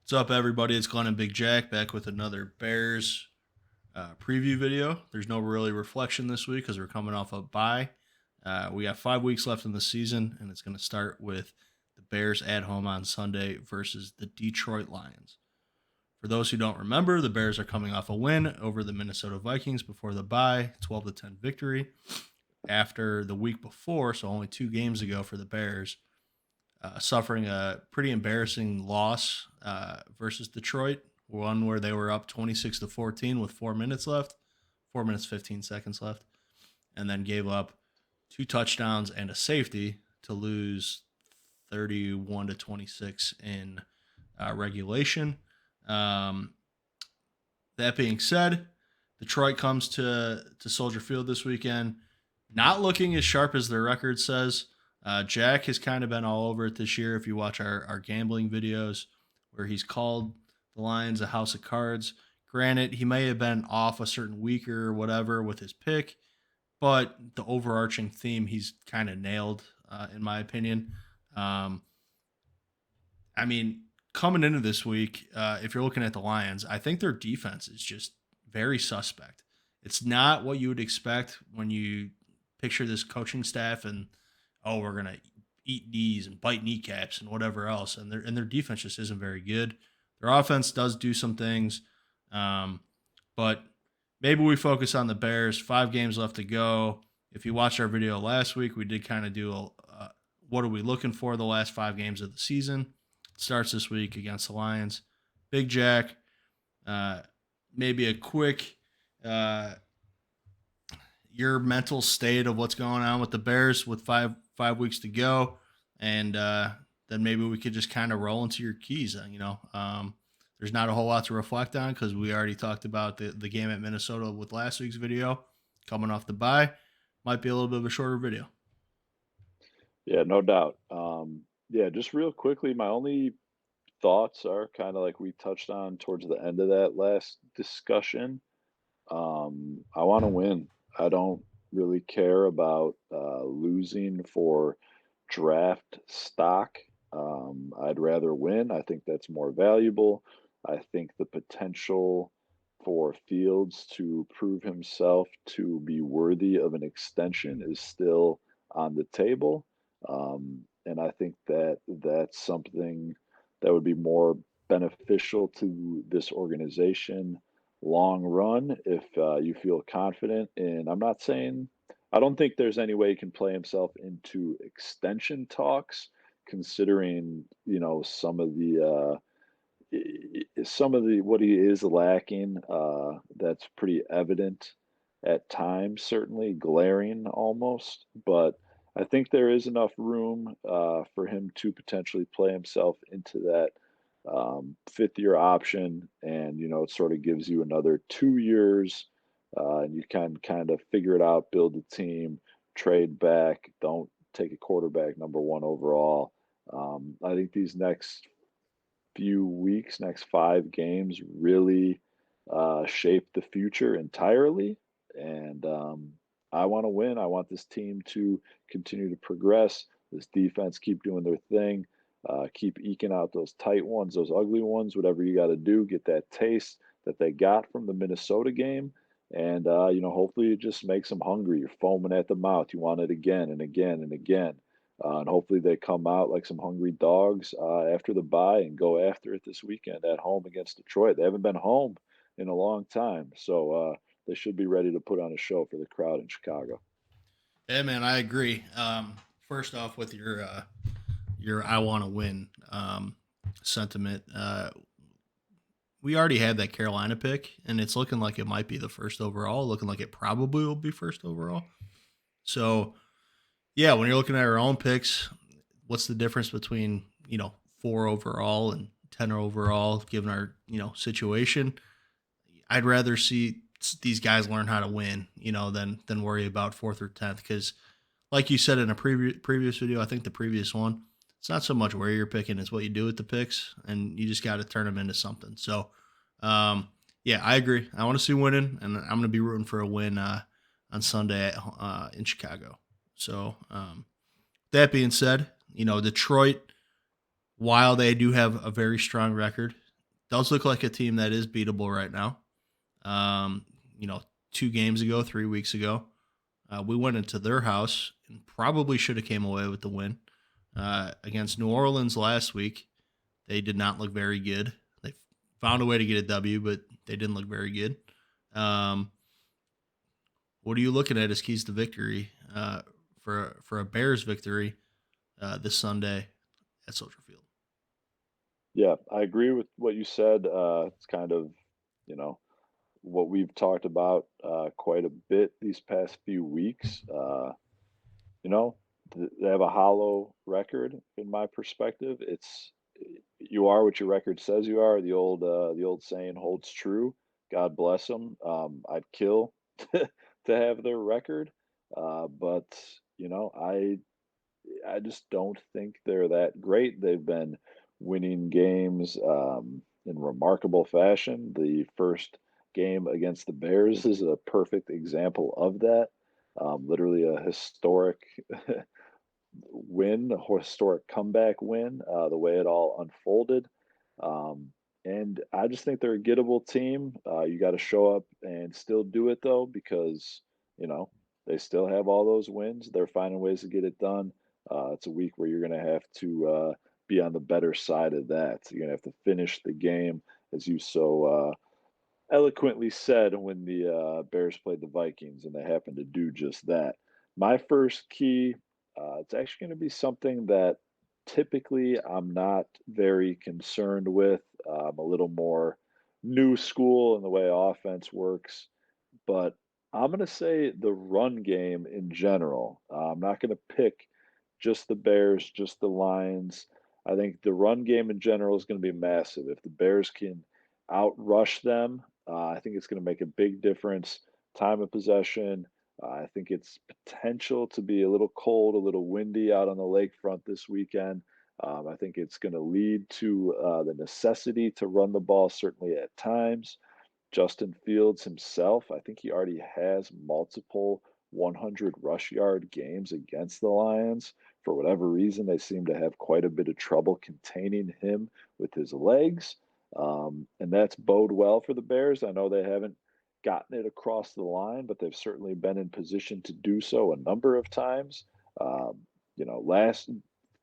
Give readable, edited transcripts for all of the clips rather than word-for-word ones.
What's up, everybody? It's Glenn and Big Jack back with another Bears preview video. There's no really reflection this week because we're coming off a bye. We got 5 weeks left in the season, and it's going to start with the Bears at home on Sunday versus the Detroit Lions. For those who don't remember, the Bears are coming off a win over the Minnesota Vikings before the bye, 12-10 victory. After the week before, so only 2 games ago for the Bears, suffering a pretty embarrassing loss versus Detroit, one where they were up 26-14 with 4 minutes left, 4 minutes 15 seconds left, and then gave up 2 touchdowns and a safety to lose 31-26 in regulation. Um, that being said, Detroit comes to Soldier Field this weekend, not looking as sharp as their record says. Jack has kind of been all over it this year. If you watch our gambling videos, where he's called the Lions a house of cards. Granted, he may have been off a certain week or whatever with his pick, but the overarching theme he's kind of nailed, in my opinion. Um, I mean, coming into this week, if you're looking at the Lions, I think their defense is just very suspect. It's not what you would expect when you picture this coaching staff and, oh, we're gonna eat knees and bite kneecaps and whatever else, and their defense just isn't very good. Their offense does do some things, um, but maybe we focus on the Bears. 5 games left to go. If you watched our video last week, we did kind of do what are we looking for the last 5 games of the season. It starts this week against the Lions. Big Jack, uh, maybe a quick your mental state of what's going on with the Bears with five weeks to go, and then maybe we could just kind of roll into your keys. There's not a whole lot to reflect on because we already talked about the game at Minnesota with last week's video. Coming off the bye, might be a little bit of a shorter video. Yeah, no doubt. Yeah, just real quickly, my only thoughts are kind of like we touched on towards the end of that last discussion. I want to win. I don't really care about losing for draft stock. I'd rather win. I think that's more valuable. I think the potential for Fields to prove himself to be worthy of an extension is still on the table. And I think that that's something that would be more beneficial to this organization long run if you feel confident. And I'm not saying I don't think there's any way he can play himself into extension talks, considering some of the what he is lacking. That's pretty evident at times, certainly glaring almost. But I think there is enough room for him to potentially play himself into that fifth year option, and it sort of gives you another 2 years, and you can kind of figure it out, build a team, trade back, don't take a quarterback number one overall. I think these next few weeks, next 5 games, really shape the future entirely. And I want to win. I want this team to continue to progress. This defense keep doing their thing. Keep eking out those tight ones, those ugly ones, whatever you got to do. Get that taste that they got from the Minnesota game. And, hopefully it just makes them hungry. You're foaming at the mouth. You want it again and again and again. And hopefully they come out like some hungry dogs after the bye and go after it this weekend at home against Detroit. They haven't been home in a long time, so they should be ready to put on a show for the crowd in Chicago. Yeah, man, I agree. First off, with your "I want to win" sentiment, we already had that Carolina pick, and it's looking like it might be the first overall. Looking like it probably will be first overall. So, yeah, when you're looking at our own picks, what's the difference between 4 overall and 10 overall, given our situation? I'd rather see these guys learn how to win, than worry about fourth or 10th. Because, like you said in a previous video, I think the previous one, it's not so much where you're picking; it's what you do with the picks, and you just got to turn them into something. So, yeah, I agree. I want to see winning, and I'm going to be rooting for a win on Sunday in Chicago. So, that being said, Detroit, while they do have a very strong record, does look like a team that is beatable right now. Um, you know, 2 games ago, 3 weeks ago, we went into their house and probably should have came away with the win. Against New Orleans last week, they did not look very good. They found a way to get a W, but they didn't look very good. Um, what are you looking at as keys to victory for a Bears victory this Sunday at Soldier Field? Yeah, I agree with what you said. It's kind of, you know, what we've talked about quite a bit these past few weeks. You know, they have a hollow record in my perspective. You are what your record says you are. The old saying holds true. God bless them. I'd kill to have their record, but you know, I just don't think they're that great. They've been winning games in remarkable fashion. The first game against the Bears is a perfect example of that. Literally a historic win, a historic comeback win, the way it all unfolded. Um, and I just think they're a gettable team. You got to show up and still do it though, because you know they still have all those wins. They're finding ways to get it done. It's a week where you're going to have to be on the better side of that. You're going to have to finish the game as you eloquently said when the Bears played the Vikings, and they happened to do just that. My first key, it's actually going to be something that typically I'm not very concerned with. I'm a little more new school in the way offense works, but I'm going to say the run game in general. I'm not going to pick just the Bears, just the Lions. I think the run game in general is going to be massive. If the Bears can outrush them, I think it's going to make a big difference. Time of possession. I think it's potential to be a little cold, a little windy out on the lakefront this weekend. I think it's going to lead to the necessity to run the ball, certainly at times. Justin Fields himself, I think he already has multiple 100 rush yard games against the Lions. For whatever reason, they seem to have quite a bit of trouble containing him with his legs. And that's bode well for the Bears. I know they haven't gotten it across the line, but they've certainly been in position to do so a number of times. Last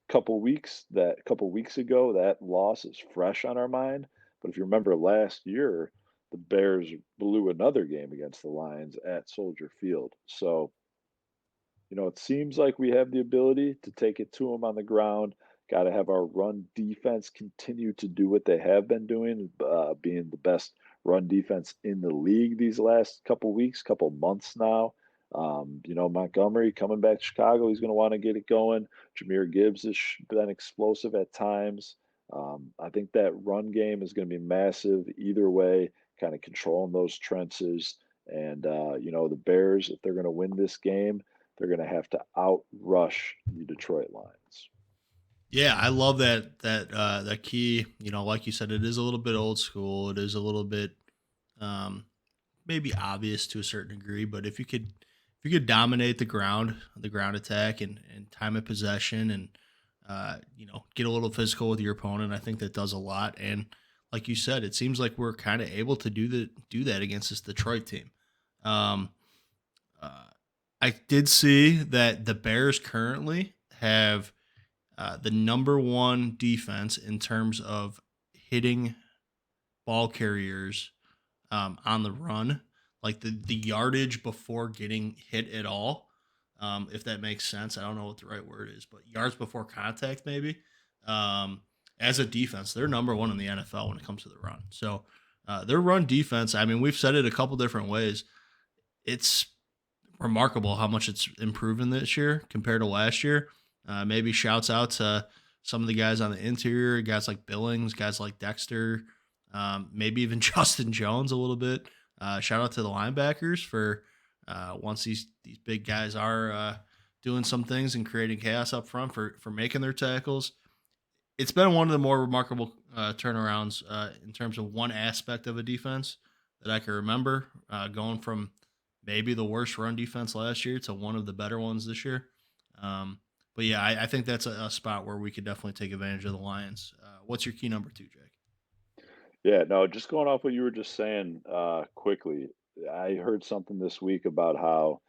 couple weeks ago, that loss is fresh on our mind. But if you remember last year, the Bears blew another game against the Lions at Soldier Field. So, it seems like we have the ability to take it to them on the ground. Got to have our run defense continue to do what they have been doing, being the best run defense in the league these last couple weeks, couple months now. Montgomery coming back to Chicago, he's going to want to get it going. Jameer Gibbs has been explosive at times. I think that run game is going to be massive either way, kind of controlling those trenches. And, the Bears, if they're going to win this game, they're going to have to outrush the Detroit Lions. Yeah, I love that key. Like you said, it is a little bit old school. It is a little bit um, maybe obvious to a certain degree, but if you could dominate the ground attack and time of possession, and get a little physical with your opponent, I think that does a lot. And like you said, it seems like we're kind of able to do that against this Detroit team. Um, uh, I did see that the Bears currently have the number one defense in terms of hitting ball carriers on the run, like the yardage before getting hit at all. If that makes sense, I don't know what the right word is, but yards before contact, maybe. Um, as a defense, they're number one in the NFL when it comes to the run. So their run defense, I mean, we've said it a couple different ways. It's remarkable how much it's improving this year compared to last year. Maybe shouts out to some of the guys on the interior, guys like Billings, guys like Dexter, maybe even Justin Jones a little bit. Shout out to the linebackers for once these big guys are doing some things and creating chaos up front for making their tackles. It's been one of the more remarkable turnarounds in terms of one aspect of a defense that I can remember, going from maybe the worst run defense last year to one of the better ones this year. But yeah, I think that's a spot where we could definitely take advantage of the Lions. What's your key number two, Jake? Yeah, no, just going off what you were just saying, quickly, I heard something this week about how,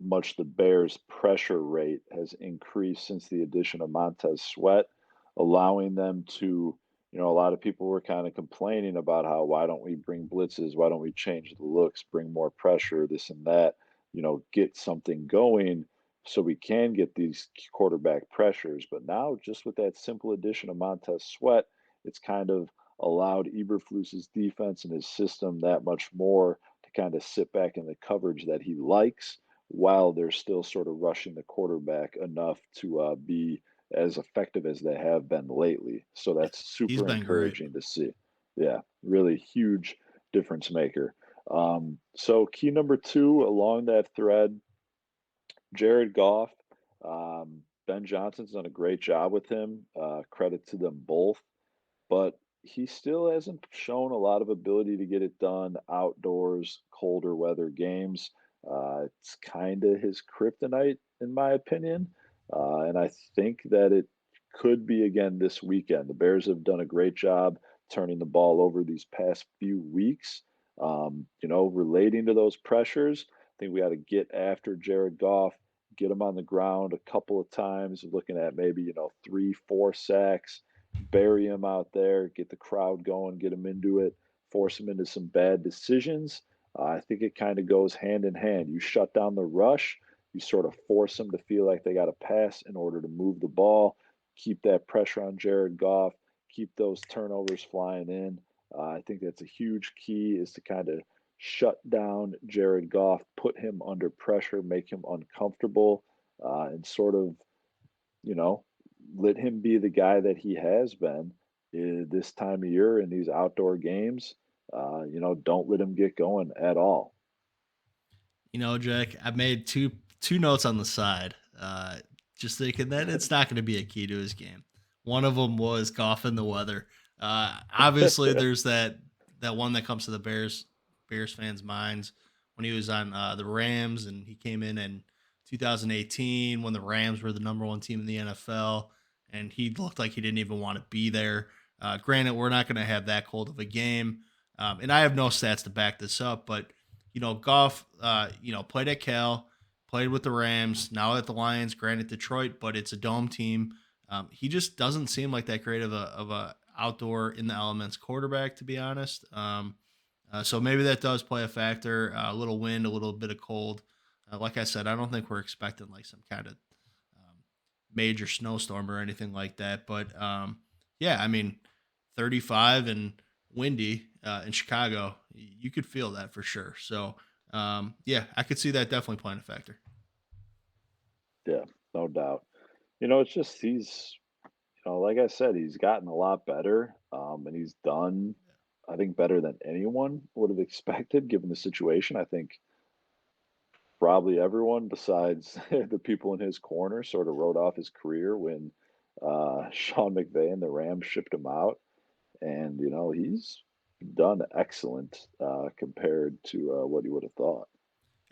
much the Bears' pressure rate has increased since the addition of Montez Sweat, allowing them to, a lot of people were kind of complaining about how, why don't we bring blitzes? Why don't we change the looks, bring more pressure, this and that, get something going so we can get these quarterback pressures. But now, just with that simple addition of Montez Sweat, it's kind of allowed Eberflus's defense and his system that much more to kind of sit back in the coverage that he likes while they're still sort of rushing the quarterback enough to be as effective as they have been lately. So Yeah, that's he's super been great. encouraging to see. Yeah, really huge difference maker. So key number two along that thread, Jared Goff. Ben Johnson's done a great job with him. Credit to them both, but he still hasn't shown a lot of ability to get it done outdoors, colder weather games. It's kind of his kryptonite, in my opinion. And I think that it could be again this weekend. The Bears have done a great job turning the ball over these past few weeks. Relating to those pressures, I think we got to get after Jared Goff, get him on the ground a couple of times, looking at maybe, three, four sacks, bury him out there, get the crowd going, get him into it, force him into some bad decisions. I think it kind of goes hand in hand. You shut down the rush, you sort of force them to feel like they got to pass in order to move the ball, keep that pressure on Jared Goff, keep those turnovers flying in. I think that's a huge key is to kind of shut down Jared Goff, put him under pressure, make him uncomfortable, and sort of you know, let him be the guy that he has been this time of year in these outdoor games. Don't let him get going at all. Jack, I made two notes on the side, just thinking that it's not going to be a key to his game. One of them was Goff in the weather. Obviously, there's that one that comes to the Bears fans' minds when he was on the Rams and he came in 2018 when the Rams were the number one team in the NFL and he looked like he didn't even want to be there. Granted, we're not going to have that cold of a game, and I have no stats to back this up, but Goff, played at Cal, played with the Rams, now at the Lions, granted Detroit, but it's a dome team. He just doesn't seem like that great of a outdoor in the elements quarterback, to be honest. So maybe that does play a factor. A little wind, a little bit of cold. Like I said, I don't think we're expecting like some kind of um, major snowstorm or anything like that. But yeah, I mean, 35 and windy in Chicago, you could feel that for sure. So yeah, I could see that definitely playing a factor. Yeah, no doubt. It's just like I said, he's gotten a lot better, and he's done, I think, better than anyone would have expected given the situation. I think probably everyone besides the people in his corner sort of wrote off his career when Sean McVay and the Rams shipped him out. And, he's done excellent compared to what he would have thought.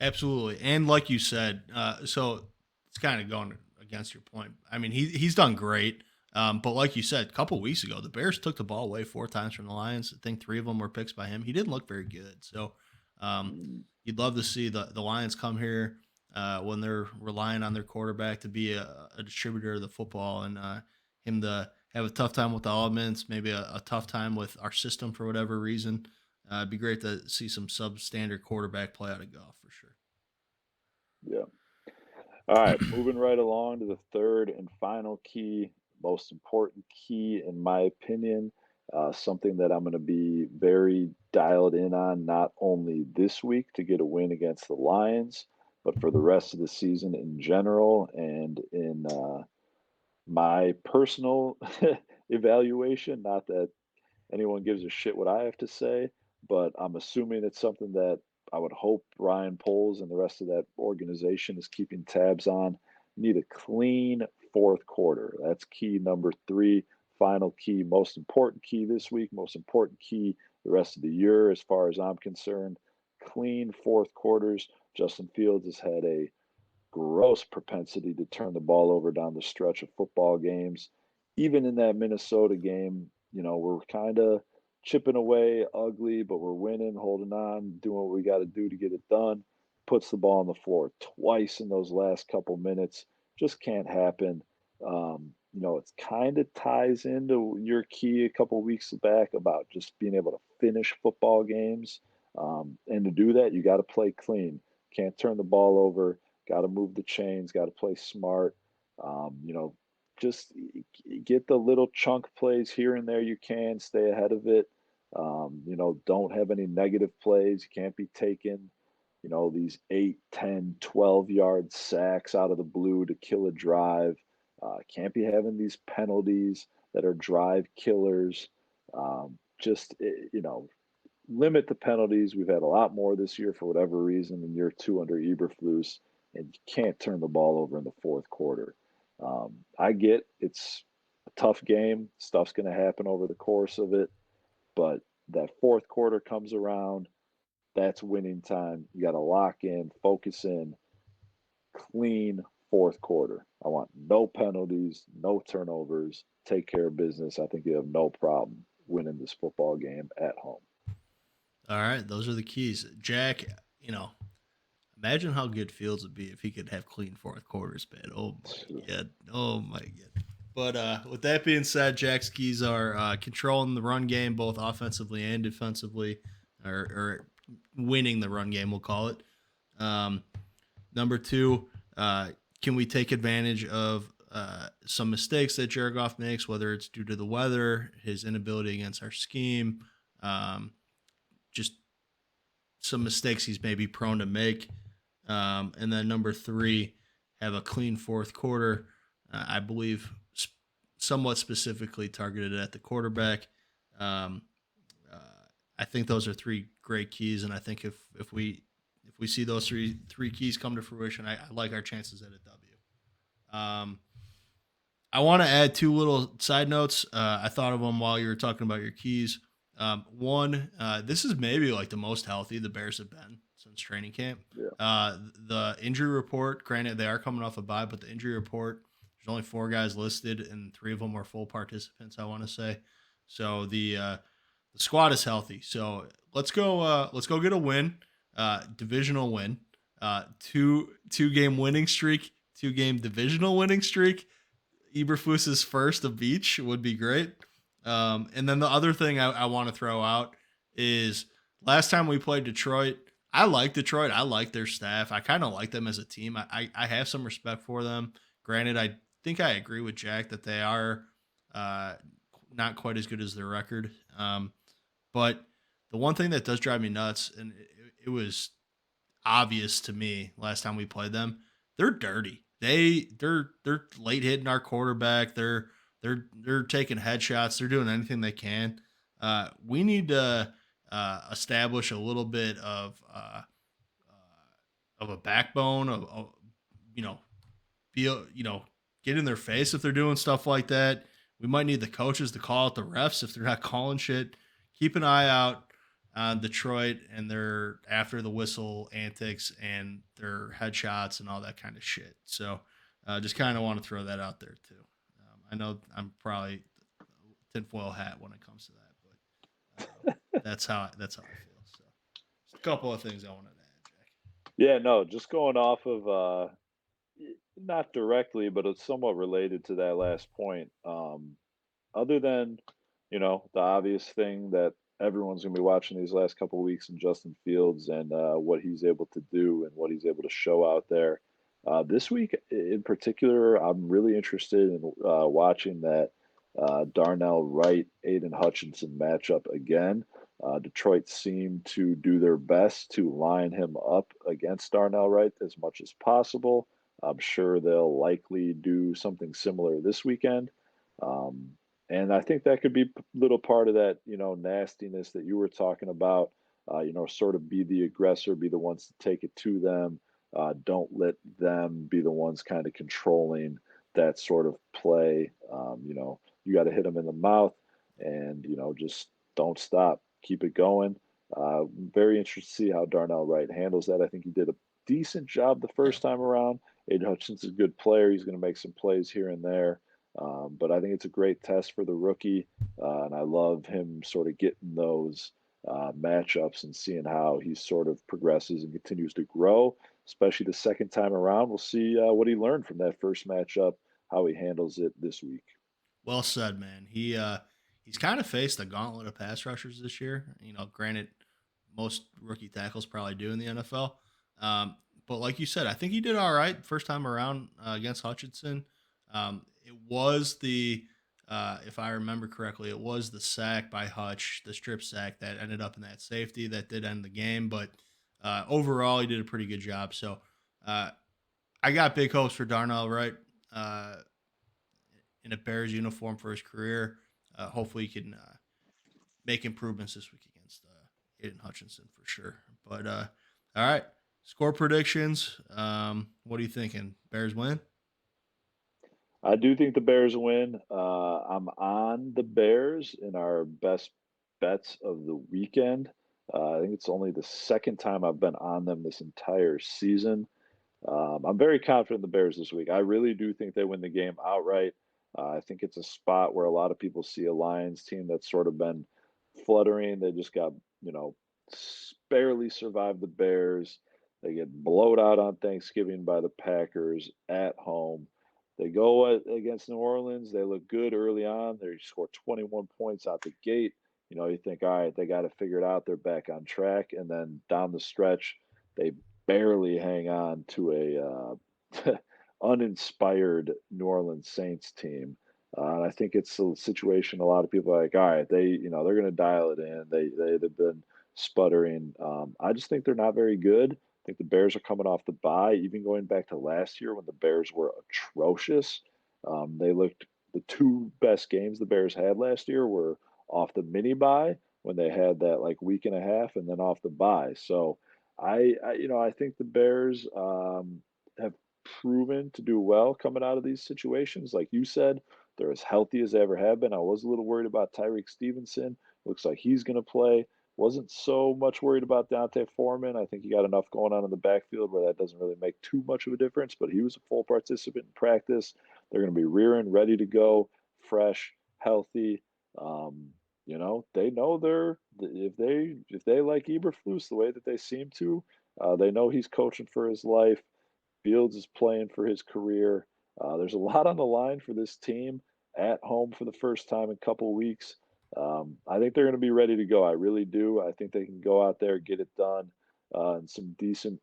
Absolutely, and like you said, so it's kind of going against your point. I mean, he's done great, but like you said, a couple weeks ago, the Bears took the ball away 4 times from the Lions. I think three of them were picks by him. He didn't look very good, so um, Mm, you'd love to see the Lions come here when they're relying on their quarterback to be a distributor of the football and him to have a tough time with the elements, maybe a tough time with our system for whatever reason. It'd be great to see some substandard quarterback play out of golf for sure. yeah. All right, moving right along to the third and final key, most important key, in my opinion. Something that I'm going to be very dialed in on, not only this week to get a win against the Lions, but for the rest of the season in general and in my personal evaluation. Not that anyone gives a shit what I have to say, but I'm assuming it's something that I would hope Ryan Poles and the rest of that organization is keeping tabs on. Need a clean fourth quarter. That's key number three. Final key, most important key this week, most important key the rest of the year, as far as I'm concerned. Clean fourth quarters. Justin Fields has had a gross propensity to turn the ball over down the stretch of football games. Even in that Minnesota game, we're kind of chipping away ugly, but we're winning, holding on, doing what we got to do to get it done. Puts the ball on the floor twice in those last couple minutes. Just can't happen. It kind of ties into your key a couple weeks back about just being able to finish football games. And to do that, you got to play clean. Can't turn the ball over. Got to move the chains. Got to play smart. Just get the little chunk plays here and there you can, stay ahead of it. Don't have any negative plays. You can't be taking, these 8, 10, 12-yard sacks out of the blue to kill a drive. Can't be having these penalties that are drive killers. Limit the penalties. We've had a lot more this year for whatever reason in year 2 under Eberflus, and you can't turn the ball over in the fourth quarter. I get it's a tough game. Stuff's going to happen over the course of it, but that fourth quarter comes around. That's winning time. You got to lock in, focus in, clean fourth quarter. I want no penalties, no turnovers. Take care of business. I think you have no problem winning this football game at home. All right, those are the keys. Jack, you know, imagine how good Fields would be if he could have clean fourth quarters, man. Oh my god. Oh my god. But with that being said, Jack's keys are controlling the run game both offensively and defensively, or winning the run game, we'll call it. Um, Number two, can we take advantage of some mistakes that Jared Goff makes, whether it's due to the weather, his inability against our scheme, um, just some mistakes he's maybe prone to make. And then number three, have a clean fourth quarter. I believe somewhat specifically targeted at the quarterback. Um, uh, I think those are three great keys, and I think if we see those three keys come to fruition, I like our chances at a W. Um, I want to add two little side notes. I thought of them while you were talking about your keys. One, this is maybe like the most healthy the Bears have been since training camp. Yeah. The injury report, granted, they are coming off a bye, but the injury report, there's only four guys listed, and three of them were full participants, I want to say. So the squad is healthy. So let's go. Let's go get a win, divisional win, two game winning streak, 2 game divisional winning streak. Eberflus's first of each would be great. And then the other thing I want to throw out is last time we played Detroit. I like Detroit. I like their staff. I kind of like them as a team. I have some respect for them. Granted, I think I agree with Jack that they are uh, not quite as good as their record. But the one thing that does drive me nuts, and it was obvious to me last time we played them, they're dirty. They're late hitting our quarterback. They're taking headshots. They're doing anything they can. We need to establish a little bit of a backbone of you know be get in their face if they're doing stuff like that. We might need the coaches to call out the refs if they're not calling shit. Keep an eye out on Detroit and their after the whistle antics and their headshots and all that kind of shit. So just kind of want to throw that out there too. I know I'm probably tinfoil hat when it comes to that, but that's how I feel. So just a couple of things I wanted to add, Jack. Yeah, no, just going off of not directly, but it's somewhat related to that last point. Other than, the obvious thing that everyone's going to be watching these last couple of weeks in Justin Fields and what he's able to do and what he's able to show out there. This week in particular, I'm really interested in watching that Darnell Wright, Aiden Hutchinson matchup again. Detroit seemed to do their best to line him up against Darnell Wright as much as possible. I'm sure they'll likely do something similar this weekend. Um, and I think that could be a little part of that, nastiness that you were talking about. Sort of be the aggressor, be the ones to take it to them. Don't let them be the ones kind of controlling that sort of play. You got to hit them in the mouth and, just don't stop. Keep it going. Very interested to see how Darnell Wright handles that. I think he did a decent job the Yeah. first time around. Aiden Hutchinson's a good player. He's going to make some plays here and there. But I think it's a great test for the rookie, and I love him sort of getting those matchups and seeing how he sort of progresses and continues to grow, especially the second time around. We'll see what he learned from that first matchup, how he handles it this week. Well said, man. He's kind of faced a gauntlet of pass rushers this year. Granted, most rookie tackles probably do in the NFL. But like you said, I think he did all right first time around against Hutchinson. It was if I remember correctly, it was the sack by Hutch, the strip sack that ended up in that safety that did end the game. But overall, he did a pretty good job. So uh, I got big hopes for Darnell Wright. Uh, in a Bears uniform for his career. Hopefully, he can make improvements this week against Aiden Hutchinson for sure. But all right, score predictions. What are you thinking? Bears win? I do think the Bears win. I'm on the Bears in our best bets of the weekend. I think it's only the second time I've been on them this entire season. I'm very confident in the Bears this week. I really do think they win the game outright. I think it's a spot where a lot of people see a Lions team that's sort of been fluttering. They just got, barely survived the Bears. They get blowed out on Thanksgiving by the Packers at home. They go against New Orleans. They look good early on. They score 21 points out the gate. You think, all right, they got to figure it out. They're back on track. And then down the stretch, they barely hang on to uninspired New Orleans Saints team. And I think it's a situation a lot of people are like, all right, they're going to dial it in. They've been sputtering. I just think they're not very good. I think the Bears are coming off the bye. Even going back to last year when the Bears were atrocious, they looked the two best games the Bears had last year were off the mini bye when they had that like week and a half, and then off the bye. So I think the Bears have proven to do well coming out of these situations. Like you said, they're as healthy as they ever have been. I was a little worried about Tyreek Stevenson. Looks like he's going to play. Wasn't so much worried about Dante Foreman. I think he got enough going on in the backfield where that doesn't really make too much of a difference, but he was a full participant in practice. They're going to be rearing, ready to go, fresh, healthy. They know if they like Eberflus the way that they seem to, they know he's coaching for his life. Fields is playing for his career. There's a lot on the line for this team at home for the first time in a couple weeks. I think they're going to be ready to go. I really do. I think they can go out there, get it done, in some decent,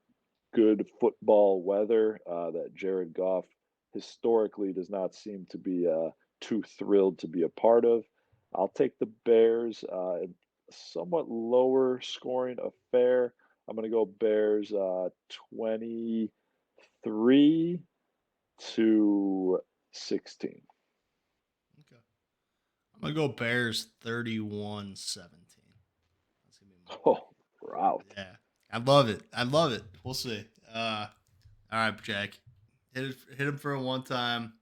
good football weather that Jared Goff historically does not seem to be too thrilled to be a part of. I'll take the Bears, in a somewhat lower scoring affair. I'm going to go Bears 23 to 16. Okay. I'm gonna go Bears 31-17. That's gonna be my pick. Oh, route. Yeah, I love it. I love it. We'll see. All right, Jack, hit him for a one time.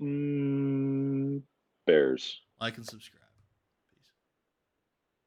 Mm, Bears. Like and subscribe.